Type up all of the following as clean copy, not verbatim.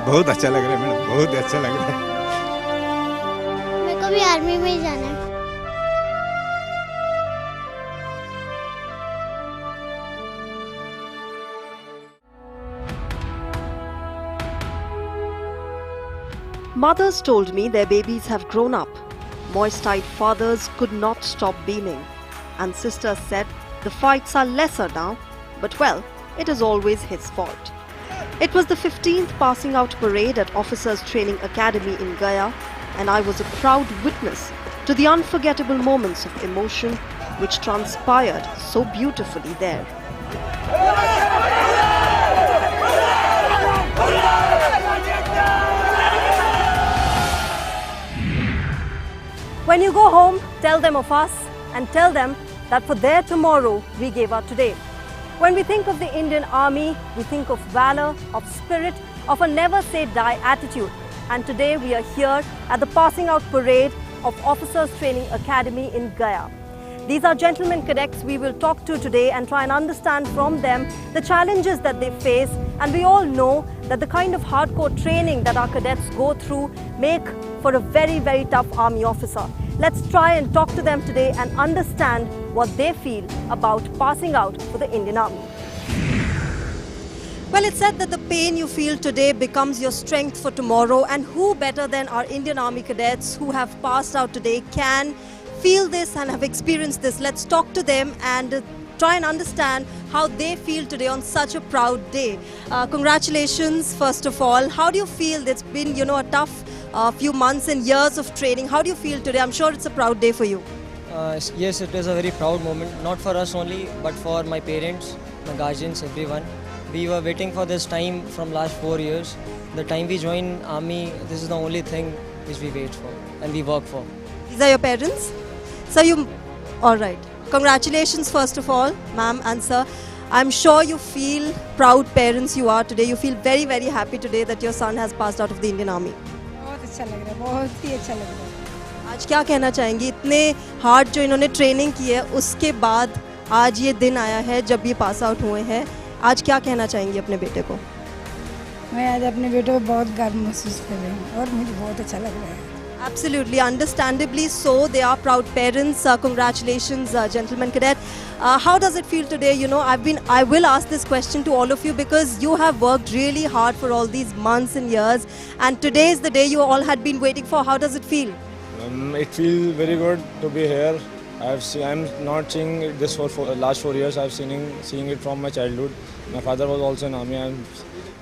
बहुत अच्छा लग रहा है मैडम, बहुत अच्छा लग रहा है। मेरे को भी आर्मी में ही जाना है। Mothers told me their babies have grown up. Moist-eyed fathers could not stop beaming. And sisters said the fights are lesser now, but well, it is always his fault. It was the 15th passing out parade at Officers Training Academy in Gaya, and I was a proud witness to the unforgettable moments of emotion which transpired so beautifully there. When you go home, tell them of us and tell them that for their tomorrow, we gave our today. When we think of the Indian Army, we think of valor, of spirit, of a never say die attitude. And today we are here at the passing out parade of Officers Training Academy in Gaya. These are gentlemen cadets we will talk to today and try and understand from them the challenges that they face. And we all know that the kind of hardcore training that our cadets go through make for a very, very tough army officer. Let's try and talk to them today and understand what they feel about passing out for the Indian Army. Well, it's said that the pain you feel today becomes your strength for tomorrow, and who better than our Indian Army cadets who have passed out today can feel this and have experienced this. Let's talk to them and try and understand how they feel today on such a proud day. Congratulations, first of all. How do you feel? It's been, a tough few months and years of training. How do you feel today? I'm sure it's a proud day for you. Yes, it is a very proud moment, not for us only, but for my parents, my guardians, everyone. We were waiting for this time from last 4 years. The time we joined army, this is the only thing which we wait for and we work for. These are your parents? So all right. Congratulations, first of all, ma'am and sir. I'm sure you feel proud parents you are today. You feel very, very happy today that your son has passed out of the Indian Army. बहुत अच्छा लग रहा है, बहुत ही अच्छा लग रहा है। आज क्या कहना चाहेंगी? इतने हार्ड जो इन्होंने ट्रेनिंग की है, उसके बाद आज ये दिन आया है जब ये पास आउट हुए हैं। आज क्या कहना चाहेंगी अपने बेटे को? मैं आज अपने बेटे को बहुत गर्व महसूस कर रही हूँ और मुझे बहुत अच्छा लग रहा है। Absolutely, understandably so. They are proud parents. Congratulations, gentlemen cadet. How does it feel today? I will ask this question to all of you because you have worked really hard for all these months and years, and today is the day you all had been waiting for. How does it feel? It feels very good to be here. I'm not seeing this for last 4 years. I've seeing it from my childhood. My father was also in army.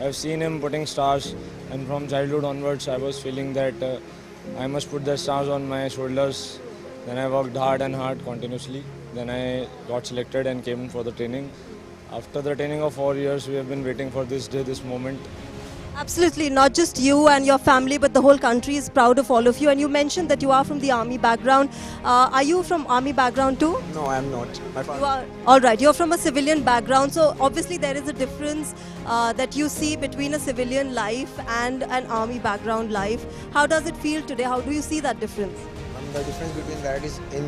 I've seen him putting stars, and from childhood onwards, I was feeling that I must put the stars on my shoulders. Then I worked hard and hard continuously. Then I got selected and came for the training. After the training of 4 years, we have been waiting for this day, this moment. Absolutely, not just you and your family, but the whole country is proud of all of you. And you mentioned that you are from the army background. Are you from army background too? No, I am not. My father. You are, all right, you're from a civilian background. So obviously there is a difference that you see between a civilian life and an army background life. How does it feel today? How do you see that difference? The difference between that is in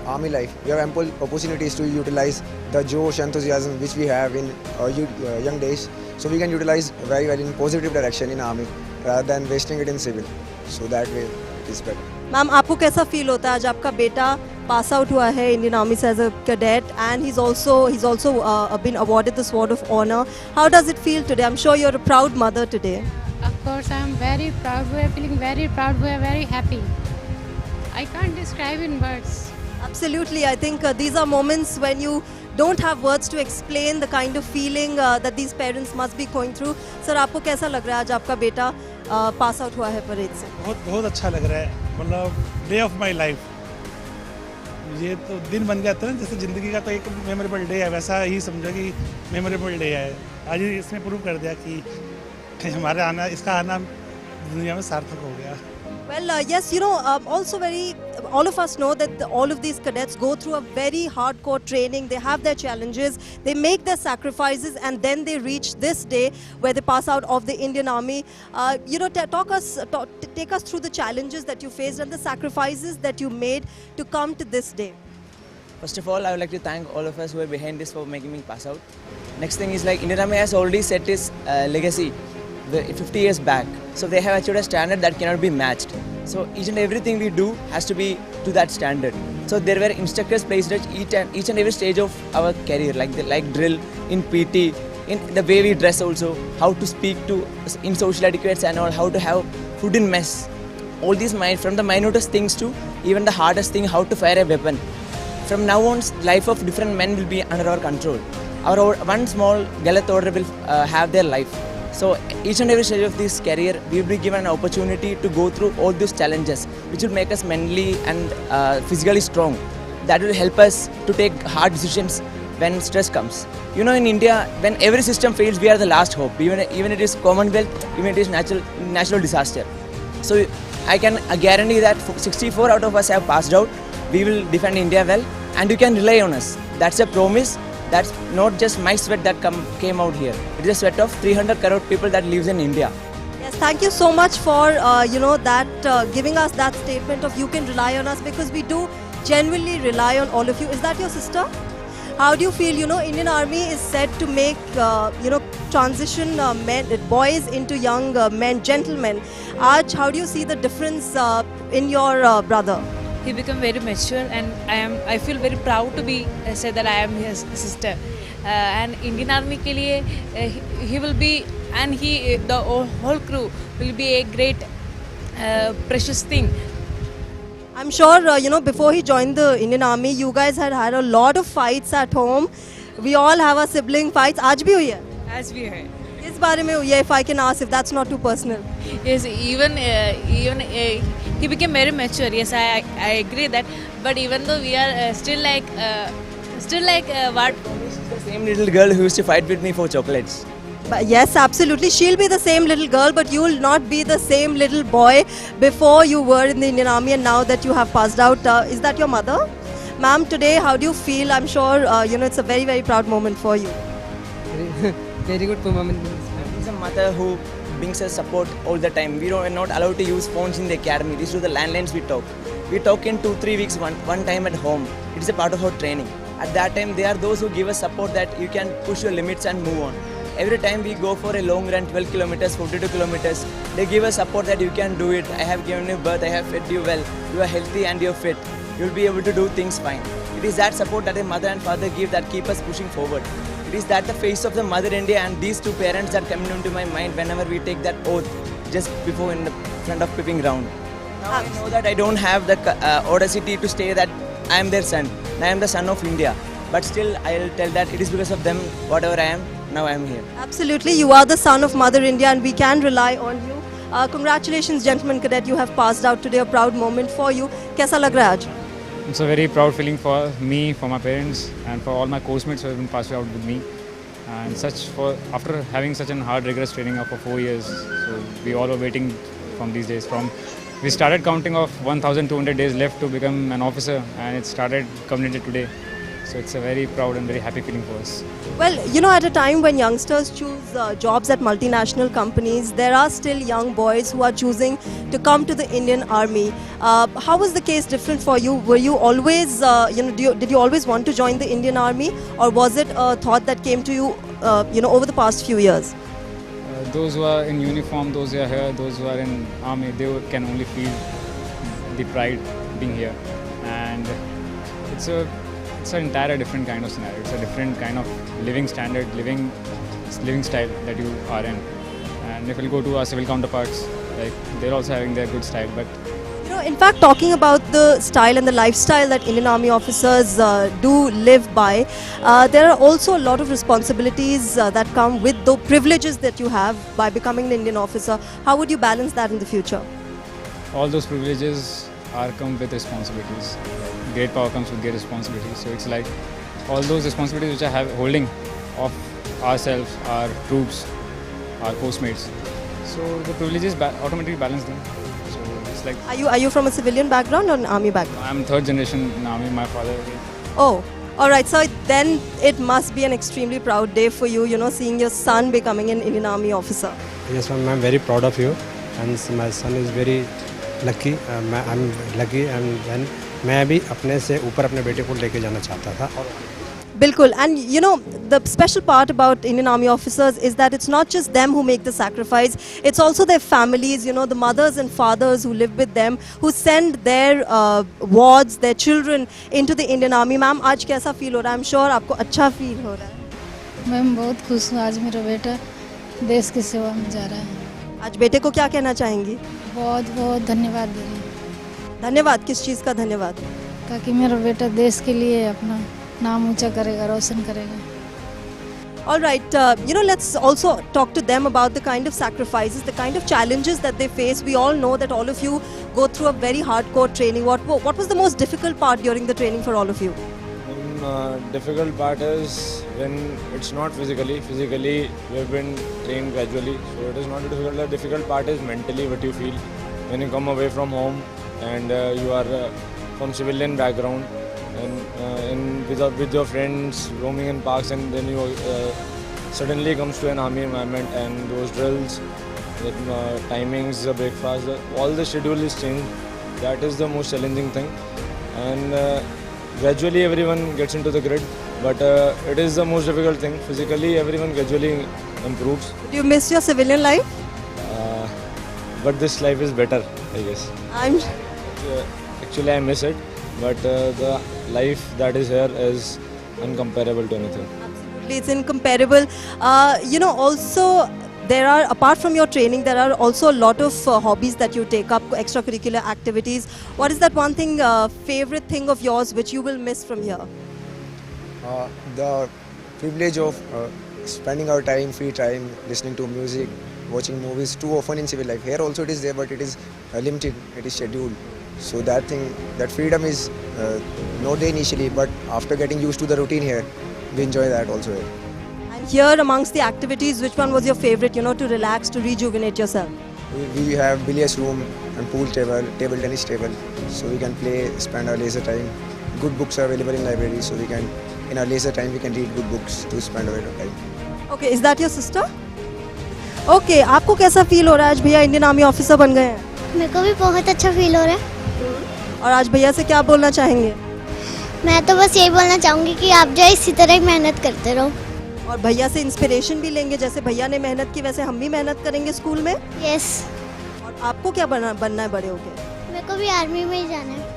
army life, we have ample opportunities to utilize the josh, enthusiasm which we have in young days. So we can utilize very well in positive direction in army rather than wasting it in civil. So that way it is better. Ma'am, आपको कैसा feel होता है आज आपका बेटा पास out हुआ है Indian army से as a cadet and he's also been awarded the sword of honor. How does it feel today? I'm sure you're a proud mother today. Of course, I'm very proud. We are feeling very proud. We are very happy. I can't describe in words. Absolutely, I think these are moments when you don't have words to explain the kind of feeling that these parents must be going through. Sir, आपको कैसा लग रहा है आज आपका बेटा पास out हुआ है परेड से? बहुत अच्छा लग रहा है, मतलब डे ऑफ माय लाइफ। ये तो दिन बन जाता है ना, जैसे ज़िंदगी का तो एक मेमोरेबल डे है, वैसा ही समझो कि मेमोरेबल डे है। आज इसने प्रूव कर दिया कि हमारे इसका आना दुनिया में सार्थक हो गया। Well, yes, also all of us know that all of these cadets go through a very hardcore training. They have their challenges, they make their sacrifices, and then they reach this day where they pass out of the Indian Army. Take us through the challenges that you faced and the sacrifices that you made to come to this day. First of all, I would like to thank all of us who are behind this for making me pass out. Next thing is Indian Army has already set its legacy 50 years back. So they have achieved a standard that cannot be matched. So each and everything we do has to be to that standard. So there were instructors placed at each and every stage of our career, like drill, in PT, in the way we dress also, how to speak to in social etiquettes and all, how to have food in mess. All these from the minutest things to even the hardest thing, how to fire a weapon. From now on, life of different men will be under our control. Our one small Galat order will have their life. So each and every stage of this career, we will be given an opportunity to go through all these challenges, which will make us mentally and physically strong. That will help us to take hard decisions when stress comes. You know, in India, when every system fails, we are the last hope. Even it is Commonwealth, even it is natural disaster. So I can guarantee that 64 out of us have passed out. We will defend India well, and you can rely on us. That's a promise. That's not just my sweat that came out here. It is a sweat of 300 crore people that lives in India. Yes, thank you so much for giving us that statement of you can rely on us, because we do genuinely rely on all of you. Is that your sister? How do you feel? You know, Indian Army is said to make transition boys into young men, gentlemen. Aj, how do you see the difference in your brother? He became very mature, and I feel very proud to be say that I am his sister. And Indian Army ke liye, he will be, and the whole crew will be a great precious thing. I'm sure before he joined the Indian Army, you guys had a lot of fights at home. We all have our sibling fights. आज भी हुई है? As we heard. किस बारे में हुई है? If I can ask, if that's not too personal. Yes, even he became very mature. Yes, I agree that. But even though we are still like what? She's the same little girl who used to fight with me for chocolates. But yes, absolutely. She'll be the same little girl, but you'll not be the same little boy before you were in the Indian Army and now that you have passed out. Is that your mother? Ma'am, today, how do you feel? I'm sure, it's a very, very proud moment for you. Very good moment. She's a mother who brings us support all the time. We are not allowed to use phones in the academy. These are the landlines we talk. We talk in 2-3 weeks, one time at home. It is a part of our training. At that time, they are those who give us support that you can push your limits and move on. Every time we go for a long run, 12 kilometers, 42 kilometers, they give us support that you can do it. I have given you birth, I have fed you well, you are healthy and you are fit. You will be able to do things fine. It is that support that a mother and father give that keep us pushing forward. It is that the face of the Mother India and these two parents that come into my mind whenever we take that oath just before in the front of Pipping Ground. Now I know that I don't have the audacity to say that I am their son. I am the son of India. But still, I will tell that it is because of them, whatever I am, now I am here. Absolutely, you are the son of Mother India and we can rely on you. Congratulations, gentleman cadet, you have passed out today, a proud moment for you. Kaisa lag raha hai aaj? It's a very proud feeling for me, for my parents and for all my coachmates who have been passed out with me. And after having such a hard, rigorous training for 4 years, so we all were waiting from these days. We started counting off 1,200 days left to become an officer, and it started culminated today. So it's a very proud and very happy feeling for us. Well, at a time when youngsters choose jobs at multinational companies, there are still young boys who are choosing to come to the Indian Army. How was the case different for you? Were you always, did you always want to join the Indian Army, or was it a thought that came to you, over the past few years? Those who are in uniform, those who are here, those who are in army, they can only feel the pride being here, and it's an entire different kind of scenario. It's a different kind of living standard, living style that you are in. And if we'll go to our civil counterparts, they're also having their good style. But in fact, talking about the style and the lifestyle that Indian Army officers do live by, there are also a lot of responsibilities that come with the privileges that you have by becoming an Indian officer. How would you balance that in the future? All those privileges come with responsibilities. Great power comes with great responsibilities. So it's like all those responsibilities which I have holding of ourselves, our troops, our postmates. So the privileges automatically balance them. So it's like. Are you from a civilian background or an army background? I'm third generation in army. My father. Oh, all right. So then it must be an extremely proud day for you. Seeing your son becoming an Indian Army officer. Yes, ma'am. I'm very proud of you, and my son is very lucky. I'm lucky, and then मैं भी अपने से ऊपर अपने बेटे को लेके जाना चाहता था. Bilkul. And you know, the special part about Indian Army officers is that it's not just them who make the sacrifice, it's also their families, you know, the mothers and fathers who live with them, who send their wards, their children into the Indian Army. Ma'am, आज कैसा feel हो रहा है? I'm sure आपको अच्छा feel हो रहा है. मैं बहुत खुश हूँ, आज मेरा बेटा देश की सेवा में जा रहा है. आज बेटे को क्या कहना चाहेंगी? बहुत बहुत धन्यवाद दे रही हूँ. धन्यवाद. किस चीज़ का धन्यवाद? ताकि मेरा बेटा देश के लिए अपना नाम ऊंचा करेगा, रोशन करेगा. All right, you know, let's also talk to them about the kind of sacrifices, the kind of challenges that they face. We all know that all of you go through a very hardcore training. What was the most difficult part during the training for all of you? Difficult part is when it's not physically. Physically, we have been trained gradually, so it is not difficult. The difficult part is mentally what you feel when you come away from home and you are from civilian background. And with your friends roaming in parks, and then you suddenly comes to an army environment, and those drills, the timings, the breakfast, all the schedule is changed. That is the most challenging thing, and gradually everyone gets into the grid, but it is the most difficult thing. Physically everyone gradually improves. Do you miss your civilian life? But this life is better, I guess. Actually I miss it, but the life that is here is uncomparable to anything. Absolutely, it's incomparable. You know, also there are, apart from your training, there are also a lot of hobbies that you take up, extracurricular activities. What is that one thing, favorite thing of yours which you will miss from here? The privilege of spending our time, free time, listening to music, watching movies too often in civil life. Here also it is there, but it is limited, it is scheduled. So that thing, that freedom is not there initially, but after getting used to the routine here, we enjoy that also here. And here amongst the activities, which one was your favorite, you know, to relax, to rejuvenate yourself? We have billiards room and pool table, table tennis table, so we can play, spend our leisure time. Good books are available in library, so we can, in our leisure time, we can read good books to spend our time. Okay, is that your sister? Okay, आपको कैसा feel हो रहा है आज भैया Indian army officer बन गए हैं? मेरे को भी बहुत अच्छा फील हो रहा है. और आज भैया से क्या बोलना चाहेंगे? मैं तो बस यही बोलना चाहूँगी कि आप जो इसी तरह मेहनत करते रहो. और भैया से इंस्पिरेशन भी लेंगे, जैसे भैया ने मेहनत की वैसे हम भी मेहनत करेंगे स्कूल में. यस. और आपको क्या बनना है बड़े होके? मेरे को भी आर्मी में ही जाना है.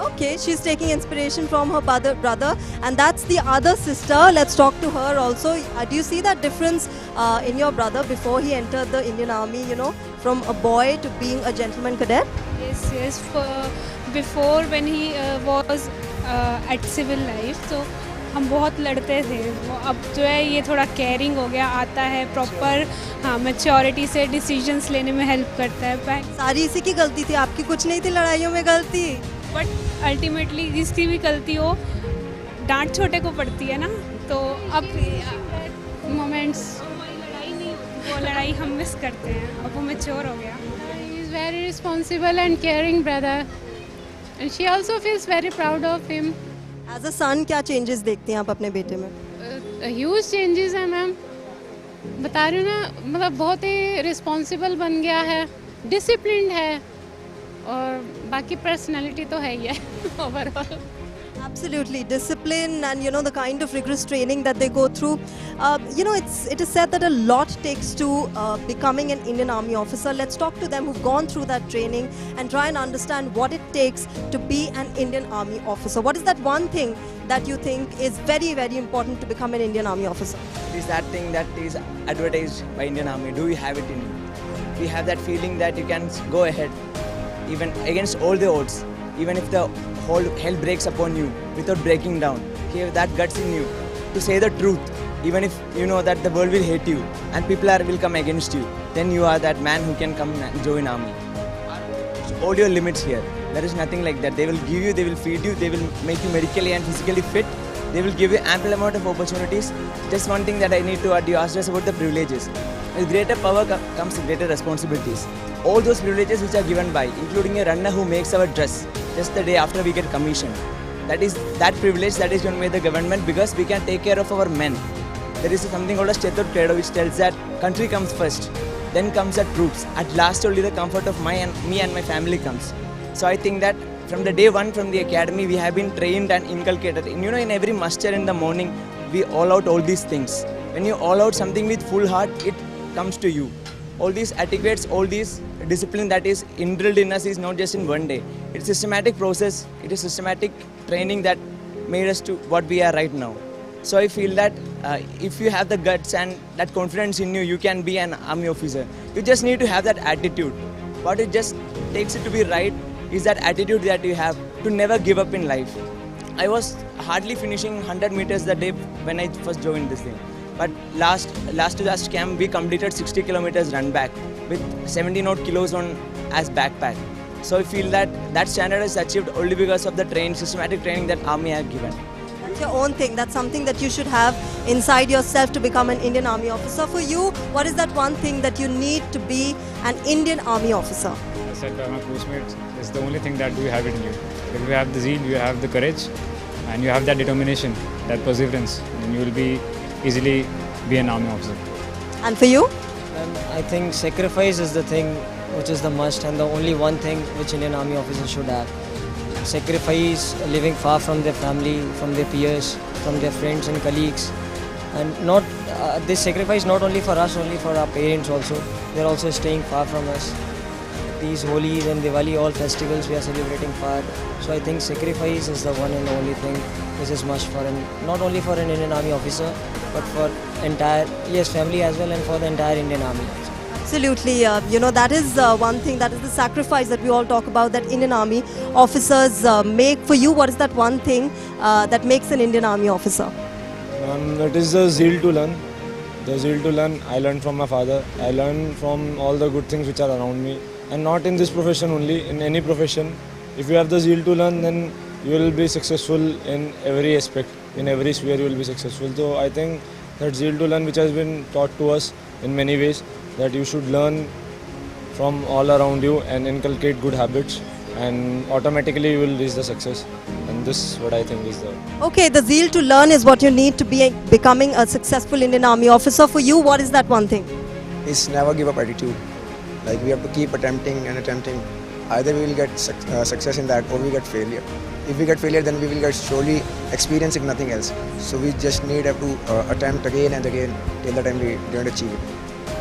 Okay, she's taking inspiration from her brother, and that's the other sister. Let's talk to her also. Do you see that difference in your brother before he entered the Indian Army, you know, from a boy to being a gentleman cadet? Yes. Before when he was at civil life, so हम बहुत लड़ते थे. वो अब जो है ये थोड़ा केयरिंग हो गया, आता है प्रॉपर, हाँ मैच्योरिटी से डिसीजंस लेने में हेल्प करता है. सारी इसी की गलती थी, आपकी कुछ नहीं थी लड़ाइयों में गलती. बट अल्टीमेटली जिसकी भी गलती हो, डांट छोटे को पड़ती है ना, तो अब मोमेंट्स वो लड़ाई हम मिस करते हैं. अब वो मैच्योर हो गया. He is very responsible and caring brother, and she also feels very proud of him. As a son क्या चेंजेस देखते हैं आप अपने बेटे में? ह्यूज चेंजेस हैं मैम, बता रही हूँ ना, मतलब बहुत ही रिस्पॉन्सिबल बन गया है, डिसिप्लिन्ड है, और बाकी पर्सनालिटी तो है ही है overall. Absolutely, discipline and you know the kind of rigorous training that they go through. You know, it is said that a lot takes to becoming an Indian Army officer. Let's talk to them who've gone through that training and try and understand what it takes to be an Indian Army officer. What is that one thing that you think is very, very important to become an Indian Army officer? It is that thing that is advertised by Indian Army. Do you have it in you? Do you have that feeling that you can go ahead, even against all the odds, even if the whole hell breaks upon you, without breaking down? You have that guts in you to say the truth, even if you know that the world will hate you and people will come against you. Then you are that man who can come and join army. All your limits here. There is nothing like that. They will give you, they will feed you, they will make you medically and physically fit. They will give you ample amount of opportunities. Just one thing that I need to add, you asked us about the privileges. With greater power comes greater responsibilities. All those privileges which are given by, including a runner who makes our dress just the day after we get commissioned. That privilege that is given by the government, because we can take care of our men. There is something called as Chetur Credo, which tells that country comes first, then comes the troops. At last only the comfort of me and my family comes. So I think that from the day one from the academy, we have been trained and inculcated. And you know, in every muster in the morning, we all out all these things. When you all out something with full heart, it comes to you. All these etiquettes, all these discipline that is indrilled in us is not just in one day. It's a systematic process. It is systematic training that made us to what we are right now. So I feel that if you have the guts and that confidence in you, you can be an army officer. You just need to have that attitude. What it just takes it to be right is that attitude that you have to never give up in life. I was hardly finishing 100 meters the day when I first joined this thing. But last to last camp, we completed 60 kilometers run back with 17 odd kilos on as backpack. So I feel that that standard is achieved only because of the systematic training that Army have given. That's your own thing. That's something that you should have inside yourself to become an Indian Army officer. For you, what is that one thing that you need to be an Indian Army officer? I said by my postmates, it's the only thing that you have it in you. If you have the zeal, you have the courage, and you have that determination, that perseverance, then you will easily be an army officer. And for you? I think sacrifice is the thing which is the must and the only one thing which Indian Army officers should have. Sacrifice living far from their family, from their peers, from their friends and colleagues. And not this sacrifice not only for us, only for our parents also. They're also staying far from us. These Holi's and Diwali, all festivals we are celebrating far. So I think sacrifice is the one and the only thing which is must for not only for an Indian Army officer, but for entire family as well and for the entire Indian Army. Absolutely, that is one thing, that is the sacrifice that we all talk about that Indian Army officers make. For you, what is that one thing that makes an Indian Army officer? It is the zeal to learn. The zeal to learn, I learned from my father. I learned from all the good things which are around me. And not in this profession only, in any profession. If you have the zeal to learn, then you will be successful in every aspect. In every sphere you will be successful. So I think that zeal to learn which has been taught to us in many ways, that you should learn from all around you and inculcate good habits, and automatically you will reach the success. And this is what I think is the... Okay, the zeal to learn is what you need to be becoming a successful Indian Army officer. For you, what is that one thing? It's never give up attitude. Like we have to keep attempting and attempting. Either we will get success in that or we get failure. If we get failure, then we will get surely experience if nothing else. So we just need to attempt again and again till the time we don't achieve it.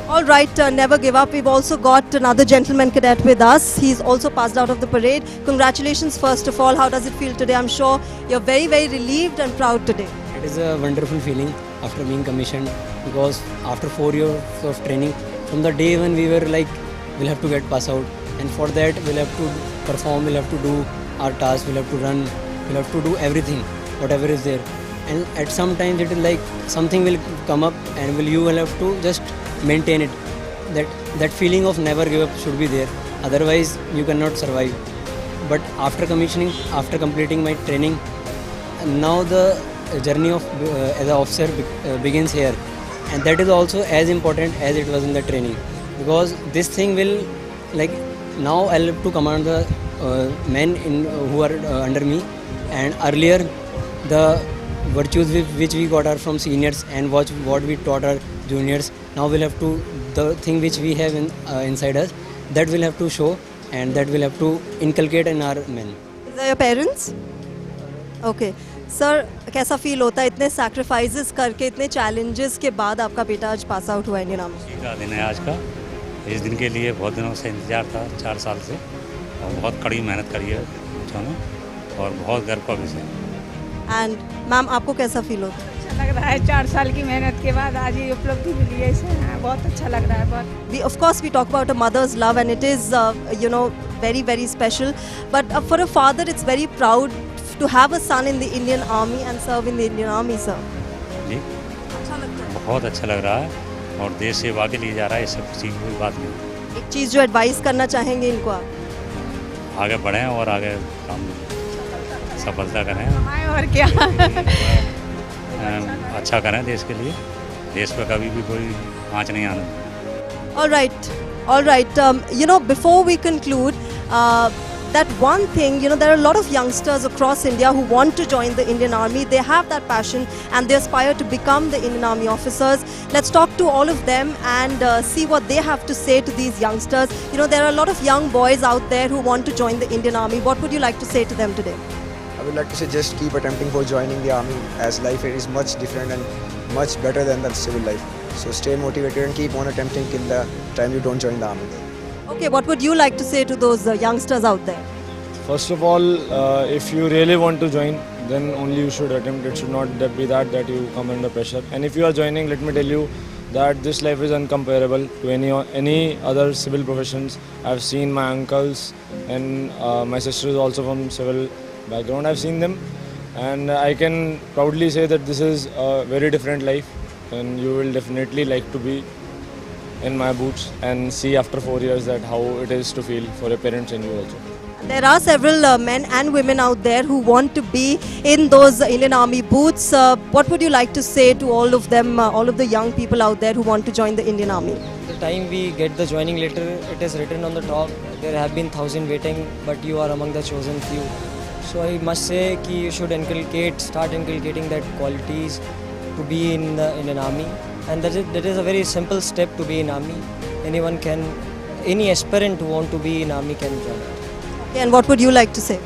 All right, never give up. We've also got another gentleman cadet with us. He's also passed out of the parade. Congratulations, first of all. How does it feel today? I'm sure you're very, very relieved and proud today. It is a wonderful feeling after being commissioned, because after 4 years of training, from the day when we were like, we'll have to get pass out, and for that we'll have to perform, we'll have to do our tasks, we'll have to run, we'll have to do everything, whatever is there. And at some time it is like something will come up and you will have to just maintain it. That feeling of never give up should be there, otherwise you cannot survive. But after commissioning, after completing my training, now the journey of as an officer begins here, and that is also as important as it was in the training, because this thing will, like, now I'll have to command the men who are under me, and earlier the virtues which we got are from seniors and what we taught our juniors. Now we'll have to, the thing which we have inside us, that we'll have to show, and that we'll have to inculcate in our men. Is that your parents? Okay. Sir, कैसा feel होता है इतने sacrifices करके, इतने challenges के बाद आपका बेटा आज पास आउट हुआ इंडियन आर्मी? का दिन है आज का। इस दिन के लिए बहुत दिनों से इंतजार था, 4 साल से, और बहुत कड़ी मेहनत करी है बच्चों ने, और बहुत गर्व का विषय। एंड मैम, आपको कैसा फील होता है? अच्छा लग रहा है, 4 साल की मेहनत के बाद आज ये उपलब्धि मिली है, इसे बहुत अच्छा लग रहा है। बहुत We, of course, we talk about a mother's love, and it is, very, very special. But for a father, it's very proud to have a son in the Indian Army and serve in the Indian Army, sir. जी, अच्छा लगता है? बहुत अच्छा लग रहा है, और देश सेवा के लिए जा रहा है, इससे खुशी की कोई बात नहीं। एक चीज़ जो एडवाइस करना चाहेंगे इनको आप? आगे बढ़ें और आगे काम सफलता करें, और क्या अच्छा करें देश के लिए, देश पर कभी भी कोई आँच नहीं आना। All right. Before we conclude, that one thing, there are a lot of youngsters across India who want to join the Indian Army. They have that passion and they aspire to become the Indian Army officers. Let's talk to all of them and see what they have to say to these youngsters. There are a lot of young boys out there who want to join the Indian Army. What would you like to say to them today? I would like to say just keep attempting for joining the army, as life here is much different and much better than the civil life. So stay motivated and keep on attempting till the time you don't join the army. Okay, what would you like to say to those youngsters out there? First of all, if you really want to join, then only you should attempt. It should not be that you come under pressure. And if you are joining, let me tell you that this life is uncomparable to any other civil professions. I've seen my uncles and my sister is also from civil background. I've seen them and I can proudly say that this is a very different life, and you will definitely like to be in my boots and see after 4 years that how it is to feel for your parents and you also. There are several men and women out there who want to be in those Indian Army boots. What would you like to say to all of them, all of the young people out there who want to join the Indian Army? The time we get the joining letter, it is written on the top, there have been 1,000 waiting, but you are among the chosen few. So I must say that you should start inculcating that qualities to be in the Indian Army. And that is a very simple step to be in army. Any aspirant who want to be in army can join. Okay, and what would you like to say?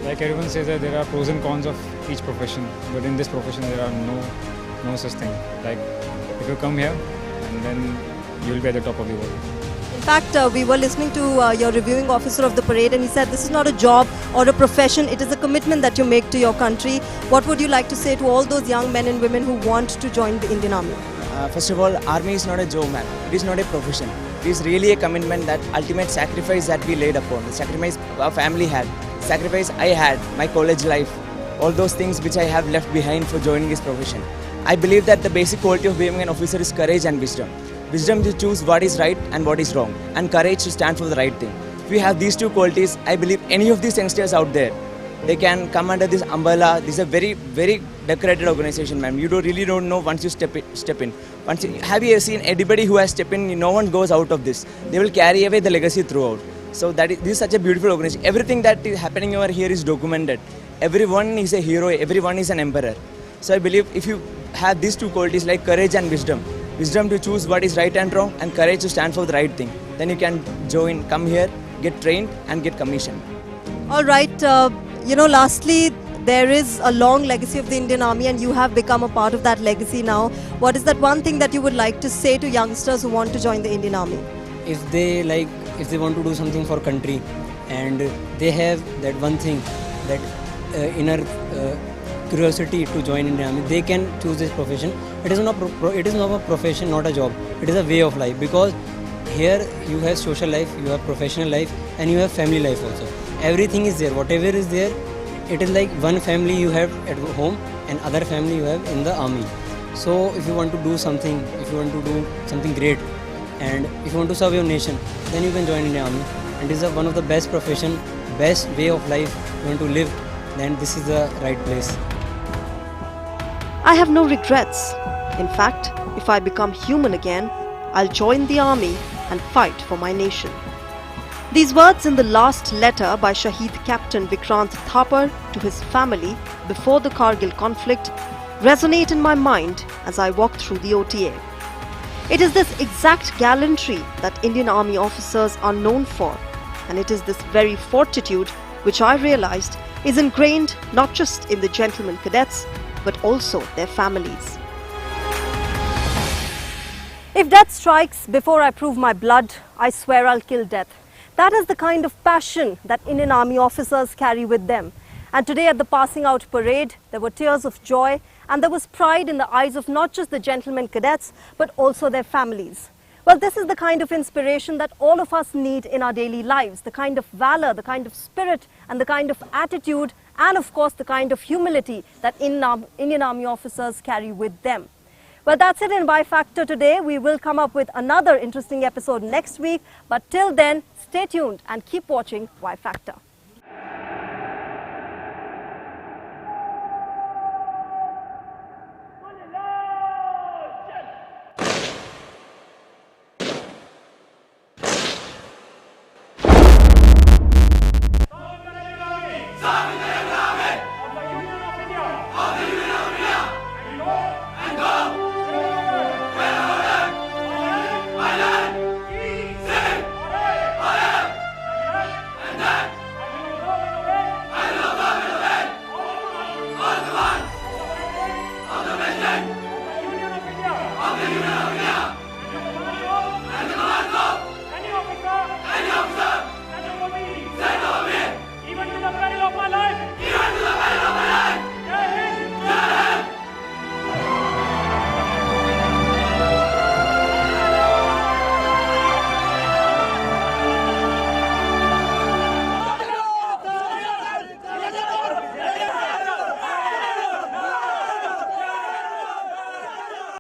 Like everyone says that there are pros and cons of each profession, but in this profession there are no such thing. Like if you come here, and then you will be at the top of the world. In fact, we were listening to your reviewing officer of the parade, and he said this is not a job or a profession, it is a commitment that you make to your country. What would you like to say to all those young men and women who want to join the Indian Army? First of all, army is not a job, man. It is not a profession. It is really a commitment, that ultimate sacrifice that we laid upon. The sacrifice our family had, sacrifice I had, my college life, all those things which I have left behind for joining this profession. I believe that the basic quality of being an officer is courage and wisdom. Wisdom to choose what is right and what is wrong, and courage to stand for the right thing. If we have these two qualities, I believe any of these youngsters out there, they can come under this umbrella. This is a very, very decorated organization, ma'am. You really don't know once you step in. Have you ever seen anybody who has stepped in? No one goes out of this. They will carry away the legacy throughout. So this is such a beautiful organization. Everything that is happening over here is documented. Everyone is a hero. Everyone is an emperor. So I believe if you have these two qualities like courage and wisdom to choose what is right and wrong, and courage to stand for the right thing, then you can join, come here, get trained and get commissioned. All right. Lastly, there is a long legacy of the Indian Army and you have become a part of that legacy now. What is that one thing that you would like to say to youngsters who want to join the Indian Army? If they want to do something for country and they have that one thing, that inner curiosity to join Indian Army, they can choose this profession. It is not a profession, not a job. It is a way of life, because here you have social life, you have professional life, and you have family life also. Everything is there. Whatever is there, it is like one family you have at home and other family you have in the army. So if you want to do something, great, and if you want to serve your nation, then you can join Indian Army. And this is one of the best profession, best way of life you want to live, then this is the right place. I have no regrets. In fact, if I become human again, I'll join the army and fight for my nation. These words in the last letter by Shaheed Captain Vikrant Thapar to his family before the Kargil conflict resonate in my mind as I walk through the OTA. It is this exact gallantry that Indian Army officers are known for, and it is this very fortitude which I realized is ingrained not just in the gentlemen cadets but also their families. If death strikes before I prove my blood, I swear I'll kill death. That is the kind of passion that Indian Army officers carry with them. And today at the passing out parade, there were tears of joy and there was pride in the eyes of not just the gentlemen cadets, but also their families. Well, this is the kind of inspiration that all of us need in our daily lives, the kind of valor, the kind of spirit and the kind of attitude, and of course the kind of humility that Indian Army officers carry with them. Well, that's it in Y Factor today. We will come up with another interesting episode next week. But till then, stay tuned and keep watching Y Factor.